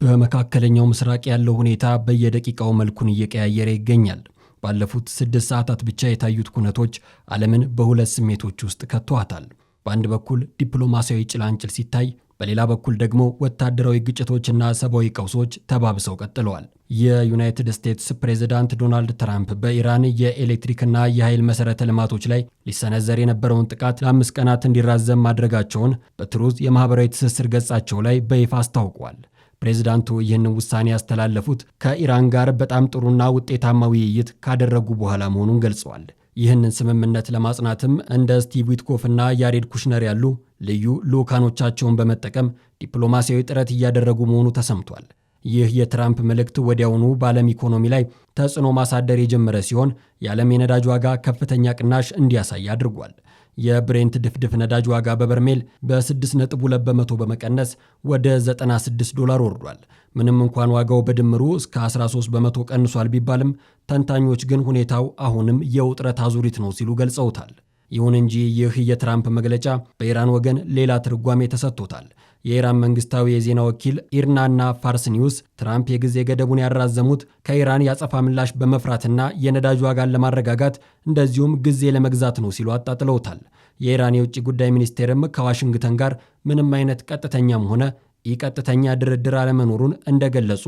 በመካከለኛው ምስራቅ ያለው ሁኔታ በየደቂቃው መልኩን እየቀያየረ ይገኛል። ባለፉት 6 ሰዓታት ብቻ የታዩት ኩነቶች ዓለምን በሁለት ስሜቶች ውስጥ ከተዋታል። በአንድ በኩል ዲፕሎማሲያዊ ጭላንጭል ሲታይ፣ በሌላ በኩል ደግሞ ወታደራዊ ግጭቶችና ሰብአዊ ቀውሶች ተባብሰው ቀጥለዋል። የዩናይትድ ስቴትስ ፕሬዝዳንት ዶናልድ ትራምፕ በኢራን የኤሌክትሪክና የኃይል መሠረተ ልማቶች ላይ ሊሰነዘር የነበረውን ጥቃት ለ5 ቀናት እንዲራዘም ማድረጋቸውን በትሩዝ የማኅበራዊ ትስስር ገጻቸው ላይ በይፋ አስታውቀዋል። ፕሬዝዳንቱ ይህንን ውሳኔ ያስተላለፉት ከኢራን ጋር በጣም ጥሩና ውጤታማ ውይይት ካደረጉ በኋላ መሆኑን ገልጸዋል። ይህንን ስምምነት ለማጽናትም እንደ ስቲቭ ዊትኮፍ እና ያሬድ ኩሽነር ያሉ ልዩ ልዑካኖቻቸውን በመጠቀም ዲፕሎማሲያዊ ጥረት እያደረጉ መሆኑ ተሰምቷል። ይህ የትራምፕ መልእክት ወዲያውኑ በዓለም ኢኮኖሚ ላይ ተጽዕኖ ማሳደር የጀመረ ሲሆን የዓለም የነዳጅ ዋጋ ከፍተኛ ቅናሽ እንዲያሳይ አድርጓል። የብሬንት ድፍድፍ ነዳጅ ዋጋ በበርሜል በ6.2 በመቶ በመቀነስ ወደ $96 ወርዷል። ምንም እንኳን ዋጋው በድምሩ እስከ 13 በመቶ ቀንሷል ቢባልም ተንታኞች ግን ሁኔታው አሁንም የውጥረት አዙሪት ነው ሲሉ ገልጸውታል። ይሁን እንጂ ይህ የትራምፕ መግለጫ በኢራን ወገን ሌላ ትርጓሜ ተሰጥቶታል። የኢራን መንግስታዊ የዜና ወኪል ኢርናና ፋርስ ኒውስ ትራምፕ የጊዜ ገደቡን ያራዘሙት ከኢራን ያጸፋ ምላሽ በመፍራትና የነዳጅ ዋጋን ለማረጋጋት እንደዚሁም ጊዜ ለመግዛት ነው ሲሉ አጣጥለውታል። የኢራን የውጭ ጉዳይ ሚኒስቴርም ከዋሽንግተን ጋር ምንም አይነት ቀጥተኛም ሆነ ኢቀጥተኛ ድርድር አለመኖሩን እንደገለጹ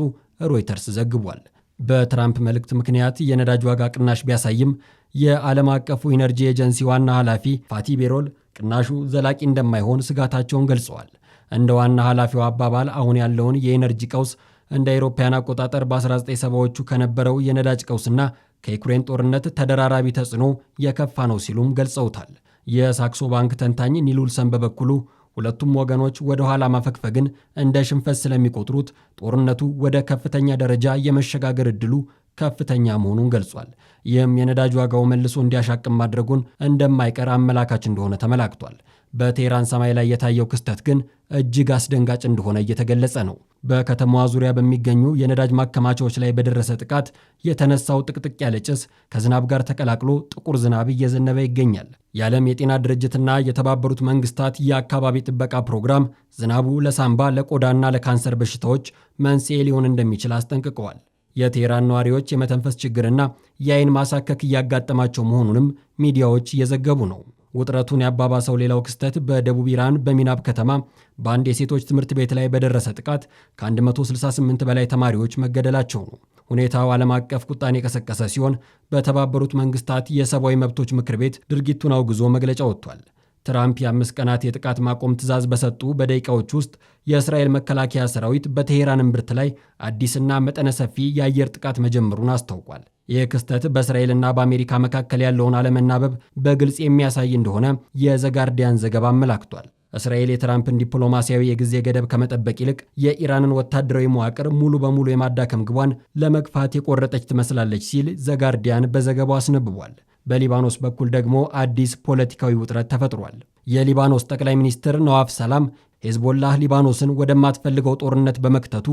ሮይተርስ ዘግቧል። በትራምፕ መልእክት ምክንያት የነዳጅ ዋጋ ቅናሽ ቢያሳይም የዓለም አቀፉ ኢነርጂ ኤጀንሲ ዋና ኃላፊ ፋቲ ቤሮል ቅናሹ ዘላቂ እንደማይሆን ስጋታቸውን ገልጸዋል። እንደ ዋና ኃላፊው አባባል አሁን ያለውን የኢነርጂ ቀውስ እንደ አውሮፓውያን አቆጣጠር በ1970ዎቹ ከነበረው የነዳጅ ቀውስና ከዩክሬን ጦርነት ተደራራቢ ተጽዕኖ የከፋ ነው ሲሉም ገልጸውታል። የሳክሶ ባንክ ተንታኝ ኒል ውልሰን በበኩሉ ሁለቱም ወገኖች ወደ ኋላ ማፈግፈግን እንደ ሽንፈት ስለሚቆጥሩት ጦርነቱ ወደ ከፍተኛ ደረጃ የመሸጋገር ዕድሉ ከፍተኛ መሆኑን ገልጿል። ይህም የነዳጅ ዋጋው መልሶ እንዲያሻቅም ማድረጉን እንደማይቀር አመላካች እንደሆነ ተመላክቷል። በቴህራን ሰማይ ላይ የታየው ክስተት ግን እጅግ አስደንጋጭ እንደሆነ እየተገለጸ ነው። በከተማዋ ዙሪያ በሚገኙ የነዳጅ ማከማቻዎች ላይ በደረሰ ጥቃት የተነሳው ጥቅጥቅ ያለ ጭስ ከዝናብ ጋር ተቀላቅሎ ጥቁር ዝናብ እየዘነበ ይገኛል። የዓለም የጤና ድርጅትና የተባበሩት መንግስታት የአካባቢ ጥበቃ ፕሮግራም ዝናቡ ለሳምባ ለቆዳና ለካንሰር በሽታዎች መንስኤ ሊሆን እንደሚችል አስጠንቅቀዋል። የቴህራን ነዋሪዎች የመተንፈስ ችግርና የአይን ማሳከክ እያጋጠማቸው መሆኑንም ሚዲያዎች እየዘገቡ ነው። ውጥረቱን ያባባሰው ሌላው ክስተት በደቡብ ኢራን በሚናብ ከተማ በአንድ የሴቶች ትምህርት ቤት ላይ በደረሰ ጥቃት ከ168 በላይ ተማሪዎች መገደላቸው ነው። ሁኔታው ዓለም አቀፍ ቁጣን የቀሰቀሰ ሲሆን በተባበሩት መንግስታት የሰብአዊ መብቶች ምክር ቤት ድርጊቱን አውግዞ መግለጫ ወጥቷል። ትራምፕ የ5 ቀናት የጥቃት ማቆም ትዕዛዝ በሰጡ በደቂቃዎች ውስጥ የእስራኤል መከላከያ ሰራዊት በቴሄራን እምብርት ላይ አዲስና መጠነ ሰፊ የአየር ጥቃት መጀመሩን አስታውቋል። ይህ ክስተት በእስራኤልና በአሜሪካ መካከል ያለውን አለመናበብ በግልጽ የሚያሳይ እንደሆነ የዘጋርዲያን ዘገባ አመላክቷል። እስራኤል የትራምፕን ዲፕሎማሲያዊ የጊዜ ገደብ ከመጠበቅ ይልቅ የኢራንን ወታደራዊ መዋቅር ሙሉ በሙሉ የማዳከም ግቧን ለመግፋት የቆረጠች ትመስላለች ሲል ዘጋርዲያን በዘገባው አስነብቧል። በሊባኖስ በኩል ደግሞ አዲስ ፖለቲካዊ ውጥረት ተፈጥሯል። የሊባኖስ ጠቅላይ ሚኒስትር ነዋፍ ሰላም ሄዝቦላህ ሊባኖስን ወደማትፈልገው ጦርነት በመክተቱ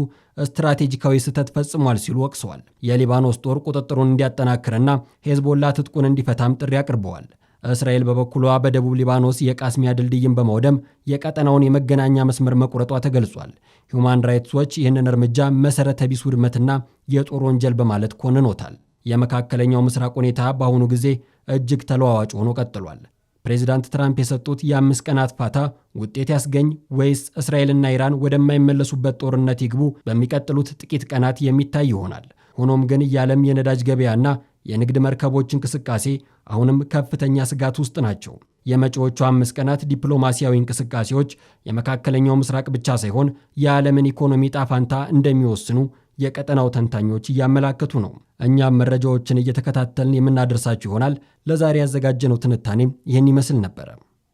ስትራቴጂካዊ ስህተት ፈጽሟል ሲሉ ወቅሰዋል። የሊባኖስ ጦር ቁጥጥሩን እንዲያጠናክርና ሄዝቦላ ትጥቁን እንዲፈታም ጥሪ አቅርበዋል። እስራኤል በበኩሏ በደቡብ ሊባኖስ የቃስሚያ ድልድይን በማውደም የቀጠናውን የመገናኛ መስመር መቁረጧ ተገልጿል። ሁማን ራይትስ ዎች ይህንን እርምጃ መሠረተ ቢስ ውድመትና የጦር ወንጀል በማለት ኮንኖታል። የመካከለኛው ምስራቅ ሁኔታ በአሁኑ ጊዜ እጅግ ተለዋዋጭ ሆኖ ቀጥሏል። ፕሬዚዳንት ትራምፕ የሰጡት የ5 ቀናት ፋታ ውጤት ያስገኝ ወይስ እስራኤልና ኢራን ወደማይመለሱበት ጦርነት ይግቡ በሚቀጥሉት ጥቂት ቀናት የሚታይ ይሆናል። ሆኖም ግን የዓለም የነዳጅ ገበያና የንግድ መርከቦች እንቅስቃሴ አሁንም ከፍተኛ ስጋት ውስጥ ናቸው። የመጪዎቹ 5 ቀናት ዲፕሎማሲያዊ እንቅስቃሴዎች የመካከለኛው ምስራቅ ብቻ ሳይሆን የዓለምን ኢኮኖሚ ጣፋንታ እንደሚወስኑ የቀጠናው ተንታኞች እያመላከቱ ነው። እኛም መረጃዎችን እየተከታተልን የምናደርሳችሁ ይሆናል። ለዛሬ ያዘጋጀነው ትንታኔ ይህን ይመስል ነበረ።